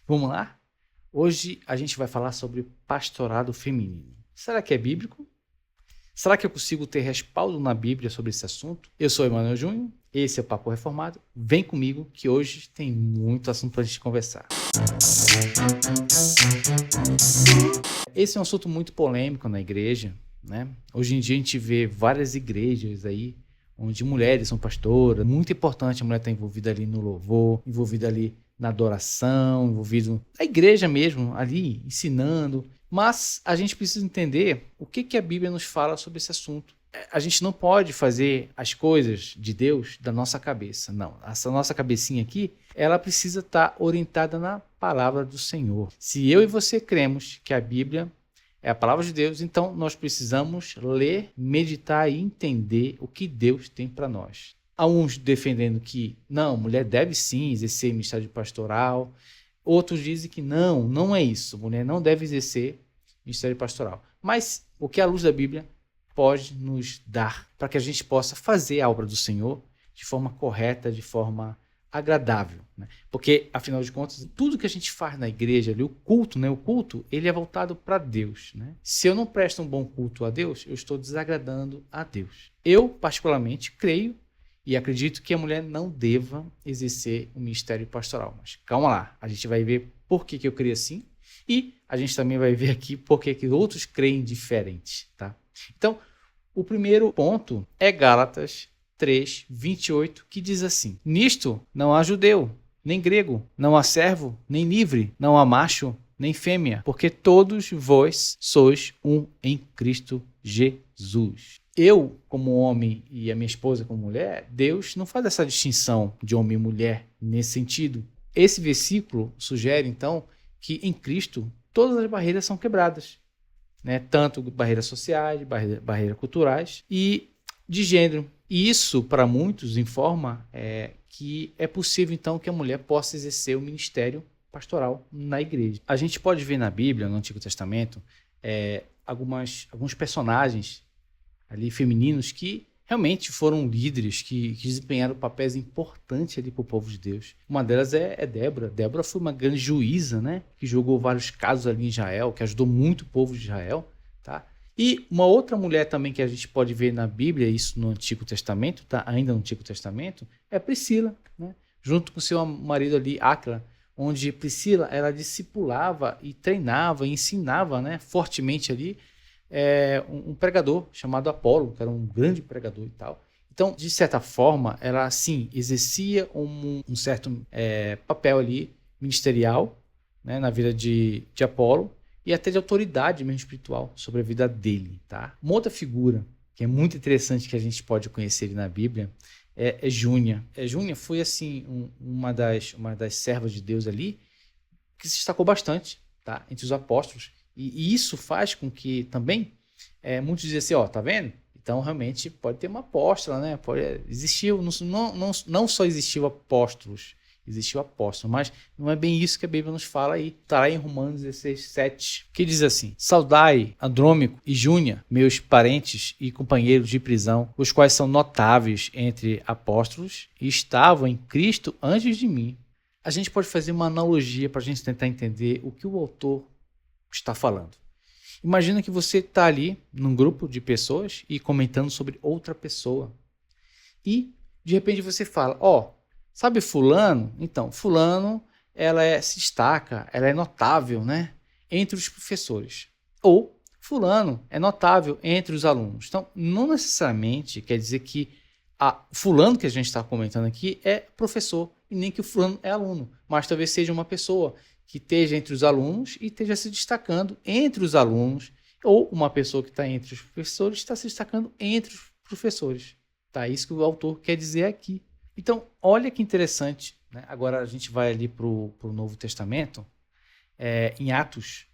Vamos lá? Hoje a gente vai falar sobre pastorado feminino. Será que é bíblico? Será que eu consigo ter respaldo na Bíblia sobre esse assunto? Eu sou Emanuel Júnior, esse é o Papo Reformado. Vem comigo que hoje tem muito assunto para a gente conversar. Esse é um assunto muito polêmico na igreja, né? Hoje em dia a gente vê várias igrejas aí onde mulheres são pastoras. Muito importante a mulher estar envolvida ali no louvor, envolvida ali na adoração, envolvido na igreja mesmo, ali ensinando. Mas a gente precisa entender o que a Bíblia nos fala sobre esse assunto. A gente não pode fazer as coisas de Deus da nossa cabeça, não. Essa nossa cabecinha aqui, ela precisa estar orientada na palavra do Senhor. Se eu e você cremos que a Bíblia é a palavra de Deus, então nós precisamos ler, meditar e entender o que Deus tem para nós. Há uns defendendo que não, mulher deve sim exercer ministério pastoral. Outros dizem que não é isso. Mulher não deve exercer ministério pastoral. Mas o que a luz da Bíblia pode nos dar para que a gente possa fazer a obra do Senhor de forma correta, de forma agradável, né? Porque, afinal de contas, tudo que a gente faz na igreja, ali, o culto, ele é voltado para Deus, né? Se eu não presto um bom culto a Deus, eu estou desagradando a Deus. Eu, particularmente, creio e acredito que a mulher não deva exercer o ministério pastoral. Mas calma lá, a gente vai ver por que eu creio assim e a gente também vai ver aqui por que outros creem diferente, tá? Então, o primeiro ponto é Gálatas 3, 28, que diz assim: nisto não há judeu, nem grego, não há servo, nem livre, não há macho, nem fêmea, porque todos vós sois um em Cristo Jesus. Eu, como homem, e a minha esposa como mulher, Deus não faz essa distinção de homem e mulher nesse sentido. Esse versículo sugere, então, que em Cristo todas as barreiras são quebradas, né? Tanto barreiras sociais, barreiras culturais e de gênero. E isso, para muitos, informa que é possível, então, que a mulher possa exercer o ministério pastoral na igreja. A gente pode ver na Bíblia, no Antigo Testamento, alguns personagens ali femininos que realmente foram líderes, que desempenharam papéis importantes ali para o povo de Deus. Uma delas é Débora. Débora foi uma grande juíza, né? Que julgou vários casos ali em Israel, que ajudou muito o povo de Israel, tá? E uma outra mulher também que a gente pode ver na Bíblia, isso no Antigo Testamento, tá? Ainda no Antigo Testamento, é Priscila, né? Junto com seu marido ali, Áquila, onde Priscila, ela discipulava e treinava e ensinava, né, fortemente ali, um pregador chamado Apolo, que era um grande pregador e tal. Então, de certa forma, ela, sim, exercia um certo papel ali ministerial, né, na vida de Apolo, e até de autoridade mesmo espiritual sobre a vida dele, tá? Uma outra figura que é muito interessante que a gente pode conhecer ali na Bíblia é Júnia. Júnia foi, assim, uma das servas de Deus ali que se destacou bastante, tá, entre os apóstolos. E isso faz com que também muitos dizem assim, tá vendo? Então, realmente, pode ter uma apóstola, né? Não só existiu apóstolos, existiu apóstolo, mas não é bem isso que a Bíblia nos fala aí. Está lá em Romanos 16, 7, que diz assim: saudai Andrônico e Júnia, meus parentes e companheiros de prisão, os quais são notáveis entre apóstolos e estavam em Cristo antes de mim. A gente pode fazer uma analogia para a gente tentar entender o que o autor está falando. Imagina que você está ali num grupo de pessoas e comentando sobre outra pessoa. E, de repente, você fala, sabe fulano? Então, fulano, ela se destaca, ela é notável, né, entre os professores. Ou fulano é notável entre os alunos. Então, não necessariamente quer dizer que fulano que a gente está comentando aqui é professor e nem que o fulano é aluno, mas talvez seja uma pessoa que esteja entre os alunos e esteja se destacando entre os alunos, ou uma pessoa que está entre os professores está se destacando entre os professores. Tá? Isso que o autor quer dizer aqui. Então, olha que interessante, né? Agora a gente vai ali para o Novo Testamento, em Atos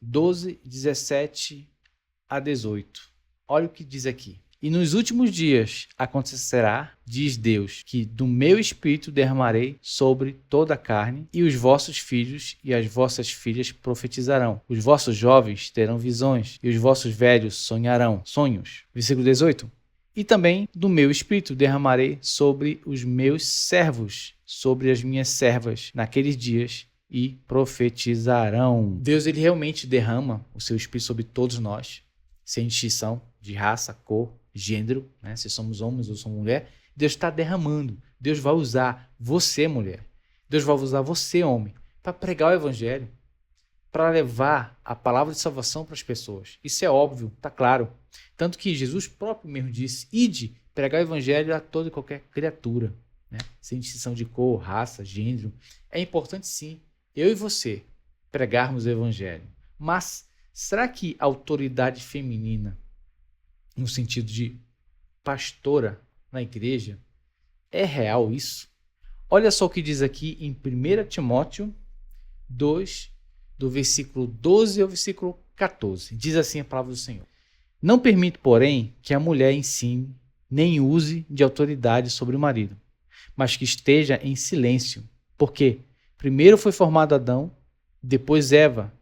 12, 17 a 18. Olha o que diz aqui. E nos últimos dias acontecerá, diz Deus, que do meu espírito derramarei sobre toda a carne, e os vossos filhos e as vossas filhas profetizarão. Os vossos jovens terão visões, e os vossos velhos sonharão sonhos. Versículo 18. E também do meu espírito derramarei sobre os meus servos, sobre as minhas servas, naqueles dias, e profetizarão. Deus, ele realmente derrama o seu espírito sobre todos nós, sem distinção de raça, cor, gênero, né? Se somos homens ou somos mulher. Deus está derramando. Deus vai usar você, mulher. Deus vai usar você, homem, para pregar o evangelho, para levar a palavra de salvação para as pessoas. Isso é óbvio, está claro. Tanto que Jesus próprio mesmo disse: ide pregar o evangelho a toda e qualquer criatura, né? Sem distinção de cor, raça, gênero. É importante sim, eu e você, pregarmos o evangelho. Mas será que a autoridade feminina, no sentido de pastora na igreja, é real isso? Olha só o que diz aqui em 1 Timóteo 2, do versículo 12 ao versículo 14. Diz assim a palavra do Senhor: não permito, porém, que a mulher ensine, nem use de autoridade sobre o marido, mas que esteja em silêncio, porque primeiro foi formado Adão, depois Eva,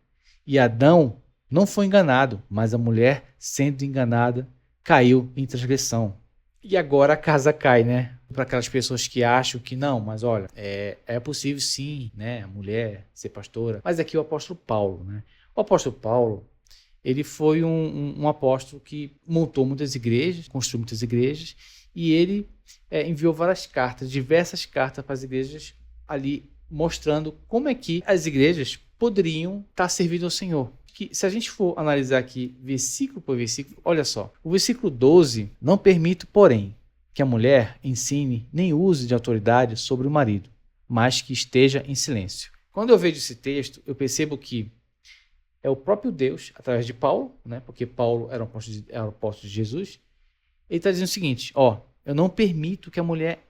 e Adão não foi enganado, mas a mulher, sendo enganada, caiu em transgressão. E agora a casa cai, né? Para aquelas pessoas que acham que não, mas olha, é possível sim, né? A mulher ser pastora. Mas aqui o apóstolo Paulo, né? O apóstolo Paulo, ele foi um apóstolo que montou muitas igrejas, construiu muitas igrejas, e ele enviou várias cartas, diversas cartas para as igrejas ali, mostrando como é que as igrejas poderiam estar servindo ao Senhor. Que, se a gente for analisar aqui versículo por versículo, olha só, o versículo 12, não permito, porém, que a mulher ensine nem use de autoridade sobre o marido, mas que esteja em silêncio. Quando eu vejo esse texto, eu percebo que é o próprio Deus, através de Paulo, né? Porque Paulo era o apóstolo de Jesus, ele está dizendo o seguinte: ó, eu não permito que a mulher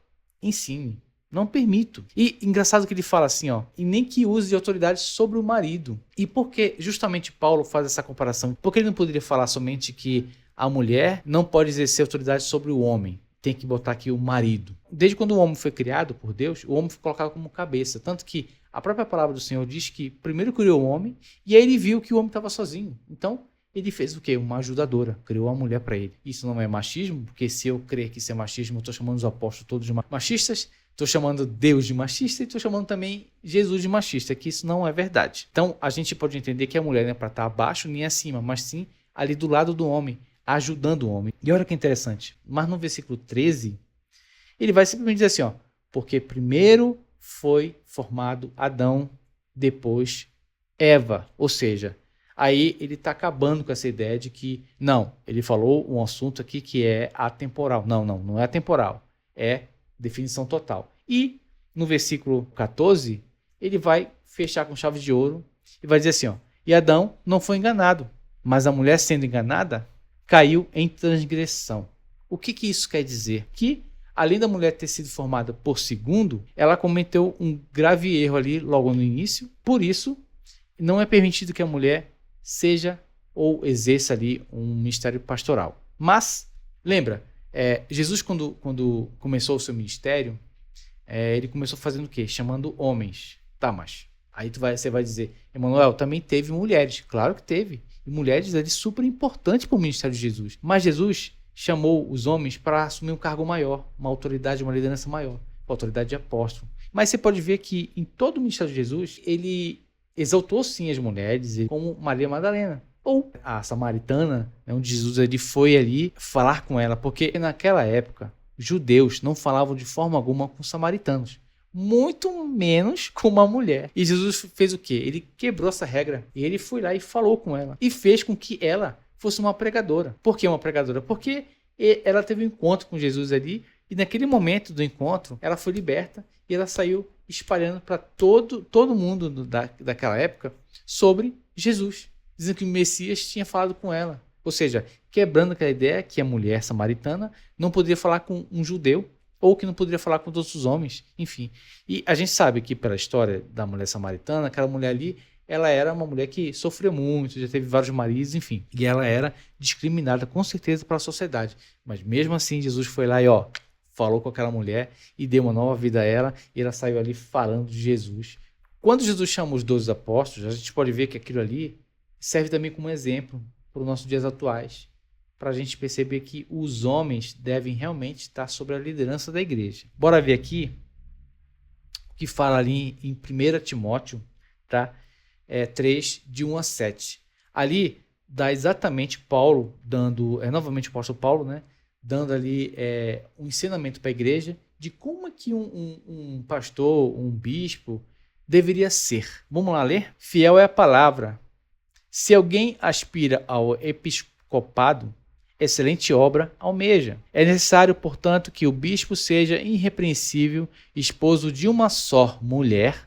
ensine. Não permito. E engraçado que ele fala assim, ó, e nem que use de autoridade sobre o marido. E por que justamente Paulo faz essa comparação? Porque ele não poderia falar somente que a mulher não pode exercer autoridade sobre o homem. Tem que botar aqui o marido. Desde quando o homem foi criado por Deus, o homem foi colocado como cabeça. Tanto que a própria palavra do Senhor diz que primeiro criou o homem e aí ele viu que o homem estava sozinho. Então, ele fez o quê? Uma ajudadora. Criou uma mulher para ele. Isso não é machismo? Porque se eu crer que isso é machismo, eu estou chamando os apóstolos todos de machistas. Estou chamando Deus de machista e estou chamando também Jesus de machista, que isso não é verdade. Então, a gente pode entender que a mulher não é para estar abaixo nem acima, mas sim ali do lado do homem, ajudando o homem. E olha que interessante, mas no versículo 13, ele vai simplesmente dizer assim, ó, porque primeiro foi formado Adão, depois Eva. Ou seja, aí ele está acabando com essa ideia de que, não, ele falou um assunto aqui que é atemporal. Não é atemporal, é definição total. E no versículo 14, ele vai fechar com chave de ouro e vai dizer assim, ó, e Adão não foi enganado, mas a mulher sendo enganada caiu em transgressão. O que isso quer dizer? Que além da mulher ter sido formada por segundo, ela cometeu um grave erro ali logo no início, por isso não é permitido que a mulher seja ou exerça ali um ministério pastoral. Mas, lembra, Jesus, quando começou o seu ministério, ele começou fazendo o quê? Chamando homens. Tá, mas aí você vai dizer, Emanuel, também teve mulheres. Claro que teve. E mulheres é super importante para o ministério de Jesus. Mas Jesus chamou os homens para assumir um cargo maior, uma autoridade, uma liderança maior, a autoridade de apóstolo. Mas você pode ver que em todo o ministério de Jesus, ele exaltou sim as mulheres, como Maria Madalena. Ou a samaritana, onde Jesus ele foi ali falar com ela, porque naquela época, judeus não falavam de forma alguma com samaritanos, muito menos com uma mulher. E Jesus fez o quê? Ele quebrou essa regra e ele foi lá e falou com ela e fez com que ela fosse uma pregadora. Por que uma pregadora? Porque ela teve um encontro com Jesus ali e naquele momento do encontro ela foi liberta e ela saiu espalhando para todo mundo daquela época sobre Jesus, dizendo que o Messias tinha falado com ela. Ou seja, quebrando aquela ideia que a mulher samaritana não poderia falar com um judeu ou que não poderia falar com todos os homens, enfim. E a gente sabe que pela história da mulher samaritana, aquela mulher ali, ela era uma mulher que sofreu muito, já teve vários maridos, enfim. E ela era discriminada com certeza pela sociedade. Mas mesmo assim, Jesus foi lá e falou com aquela mulher e deu uma nova vida a ela e ela saiu ali falando de Jesus. Quando Jesus chama os 12 apóstolos, a gente pode ver que aquilo ali serve também como exemplo para os nossos dias atuais. para a gente perceber que os homens devem realmente estar sob a liderança da igreja. Bora ver aqui o que fala ali em 1 Timóteo, tá? 3, de 1 a 7. Ali dá exatamente Paulo dando, novamente o apóstolo Paulo, né? Dando ali um ensinamento para a igreja de como é que um pastor, um bispo deveria ser. Vamos lá ler? Fiel é a palavra. Se alguém aspira ao episcopado, excelente obra almeja. É necessário, portanto, que o bispo seja irrepreensível, esposo de uma só mulher,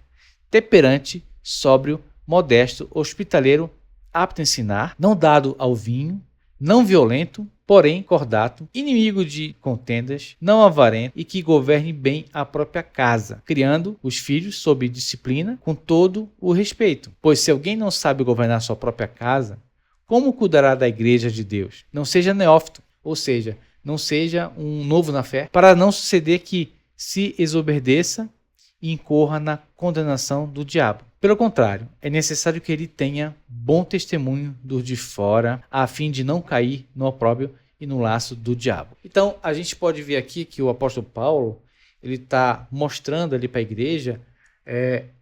temperante, sóbrio, modesto, hospitaleiro, apto a ensinar, não dado ao vinho, não violento, porém cordato, inimigo de contendas, não avarento e que governe bem a própria casa, criando os filhos sob disciplina com todo o respeito. Pois se alguém não sabe governar sua própria casa, como cuidará da igreja de Deus? Não seja neófito, ou seja, não seja um novo na fé, para não suceder que se exoberdeça e incorra na condenação do diabo. Pelo contrário, é necessário que ele tenha bom testemunho dos de fora, a fim de não cair no opróbrio e no laço do diabo. Então, a gente pode ver aqui que o apóstolo Paulo ele está mostrando ali para a igreja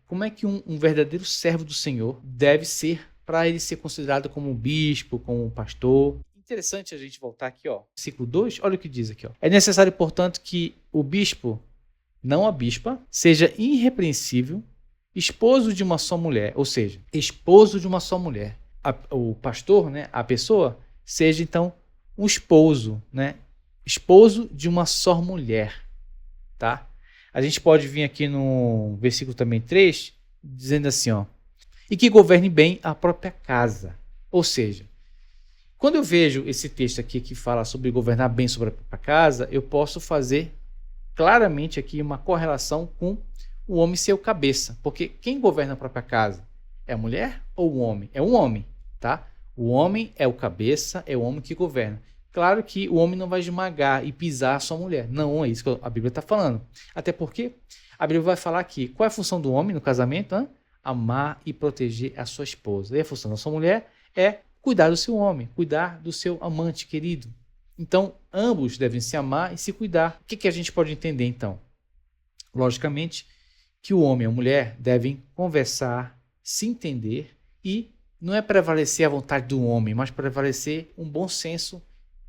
como é que um verdadeiro servo do Senhor deve ser para ele ser considerado como um bispo, como um pastor. Interessante a gente voltar aqui, ó. Versículo 2, olha o que diz aqui, ó. É necessário, portanto, que o bispo, não a bispa, seja irrepreensível, esposo de uma só mulher, ou seja, esposo de uma só mulher. O pastor, né, a pessoa, seja então um esposo, né, esposo de uma só mulher, tá? A gente pode vir aqui no versículo também 3, dizendo assim, ó, e que governe bem a própria casa. Ou seja, quando eu vejo esse texto aqui que fala sobre governar bem sobre a própria casa, eu posso fazer claramente aqui uma correlação com o homem ser o cabeça. Porque quem governa a própria casa? É a mulher ou o homem? É um homem, tá? O homem é o cabeça, é o homem que governa. Claro que o homem não vai esmagar e pisar a sua mulher. Não é isso que a Bíblia está falando. Até porque a Bíblia vai falar aqui, qual é a função do homem no casamento? Amar e proteger a sua esposa. E a função da sua mulher é cuidar do seu homem, cuidar do seu amante querido. Então, ambos devem se amar e se cuidar. O que a gente pode entender, então? Logicamente, que o homem e a mulher devem conversar, se entender e não é prevalecer a vontade do homem, mas prevalecer um bom senso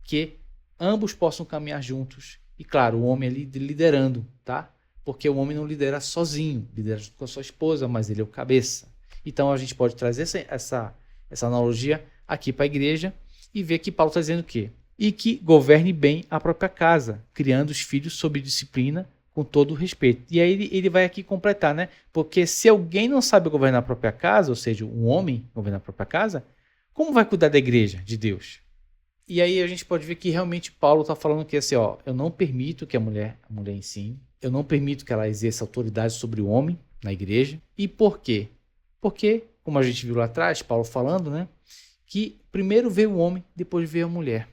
que ambos possam caminhar juntos. E claro, o homem ali liderando, tá? Porque o homem não lidera sozinho, lidera junto com a sua esposa, mas ele é o cabeça. Então a gente pode trazer essa analogia aqui para a igreja e ver que Paulo está dizendo o quê? E que governe bem a própria casa, criando os filhos sob disciplina, com todo o respeito. E aí ele vai aqui completar, né? Porque se alguém não sabe governar a própria casa, ou seja, um homem governar a própria casa, como vai cuidar da igreja de Deus? E aí a gente pode ver que realmente Paulo está falando que assim, ó, eu não permito que a mulher ensine, eu não permito que ela exerça autoridade sobre o homem na igreja. E por quê? Porque, como a gente viu lá atrás, Paulo falando, né, que primeiro veio o homem, depois veio a mulher.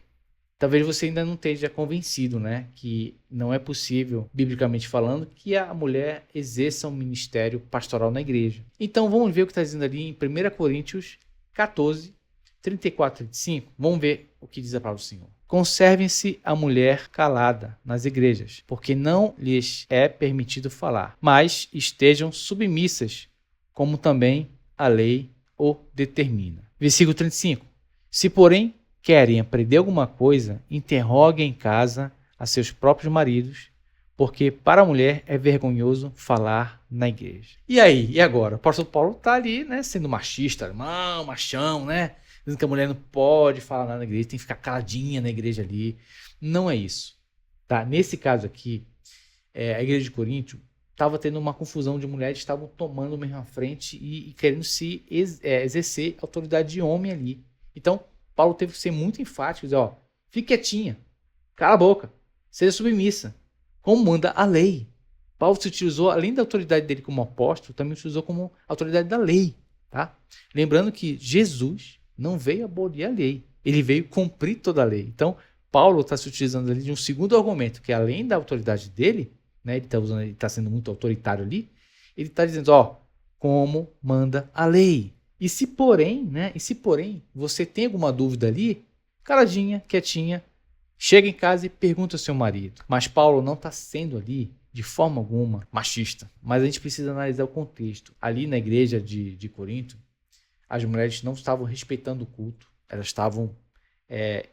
Talvez você ainda não esteja convencido, né, que não é possível, biblicamente falando, que a mulher exerça um ministério pastoral na igreja. Então vamos ver o que está dizendo ali em 1 Coríntios 14, 34 e 35. Vamos ver o que diz a palavra do Senhor. Conservem-se a mulher calada nas igrejas, porque não lhes é permitido falar, mas estejam submissas, como também a lei o determina. Versículo 35. Se, porém, querem aprender alguma coisa, interroguem em casa a seus próprios maridos, porque para a mulher é vergonhoso falar na igreja. E aí? E agora? O apóstolo Paulo está ali, né, sendo machista, machão, né? Dizendo que a mulher não pode falar nada na igreja, tem que ficar caladinha na igreja ali. Não é isso. Tá? Nesse caso aqui, a igreja de Corinto estava tendo uma confusão de mulheres que estavam tomando mesmo a frente e querendo se exercer autoridade de homem ali. Então, Paulo teve que ser muito enfático, dizer, ó, fique quietinha, cala a boca, seja submissa, como manda a lei. Paulo se utilizou, além da autoridade dele como apóstolo, também se utilizou como autoridade da lei. Tá? Lembrando que Jesus não veio abolir a lei, ele veio cumprir toda a lei. Então, Paulo está se utilizando ali de um segundo argumento, que além da autoridade dele, né, ele está sendo muito autoritário ali, ele está dizendo, ó, como manda a lei. E se porém, você tem alguma dúvida ali, caladinha, quietinha, chega em casa e pergunta ao seu marido. Mas Paulo não está sendo ali, de forma alguma, machista. Mas a gente precisa analisar o contexto. Ali na igreja de Corinto, as mulheres não estavam respeitando o culto. Elas estavam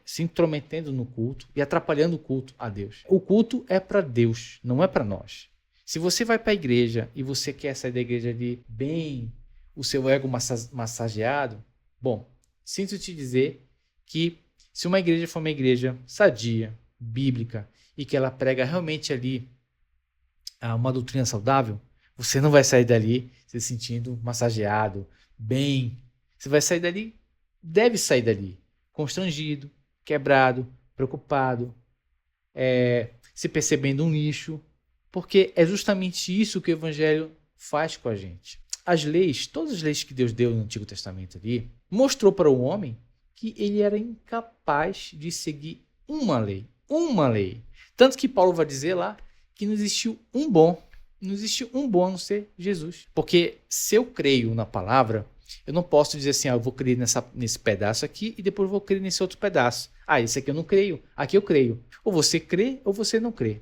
se intrometendo no culto e atrapalhando o culto a Deus. O culto é para Deus, não é para nós. Se você vai para a igreja e você quer sair da igreja ali bem, o seu ego massageado, bom, sinto te dizer que se uma igreja for uma igreja sadia, bíblica, e que ela prega realmente ali uma doutrina saudável, você não vai sair dali se sentindo massageado, bem. Você vai sair dali, deve sair dali, constrangido, quebrado, preocupado, se percebendo um lixo, porque é justamente isso que o Evangelho faz com a gente. As leis, todas as leis que Deus deu no Antigo Testamento ali, mostrou para o homem que ele era incapaz de seguir uma lei. Uma lei. Tanto que Paulo vai dizer lá que não existiu um bom a não ser Jesus. Porque se eu creio na palavra, eu não posso dizer assim, eu vou crer nesse pedaço aqui e depois vou crer nesse outro pedaço. Esse aqui eu não creio, aqui eu creio. Ou você crê ou você não crê.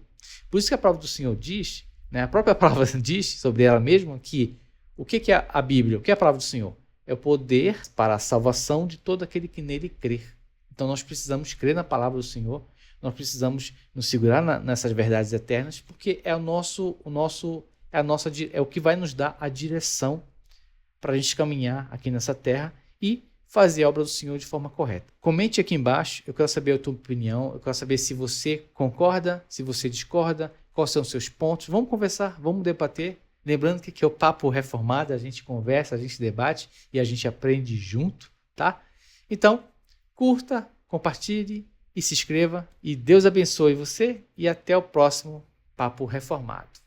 Por isso que a palavra do Senhor diz, né, a própria palavra diz sobre ela mesma, que o que é a Bíblia? O que é a palavra do Senhor? É o poder para a salvação de todo aquele que nele crer. Então nós precisamos crer na palavra do Senhor, nós precisamos nos segurar nessas verdades eternas, porque é o que vai nos dar a direção para a gente caminhar aqui nessa terra e fazer a obra do Senhor de forma correta. Comente aqui embaixo, eu quero saber a tua opinião, eu quero saber se você concorda, se você discorda, quais são os seus pontos. Vamos conversar, vamos debater. Lembrando que aqui é o Papo Reformado, a gente conversa, a gente debate e a gente aprende junto, tá? Então, curta, compartilhe e se inscreva. E Deus abençoe você e até o próximo Papo Reformado.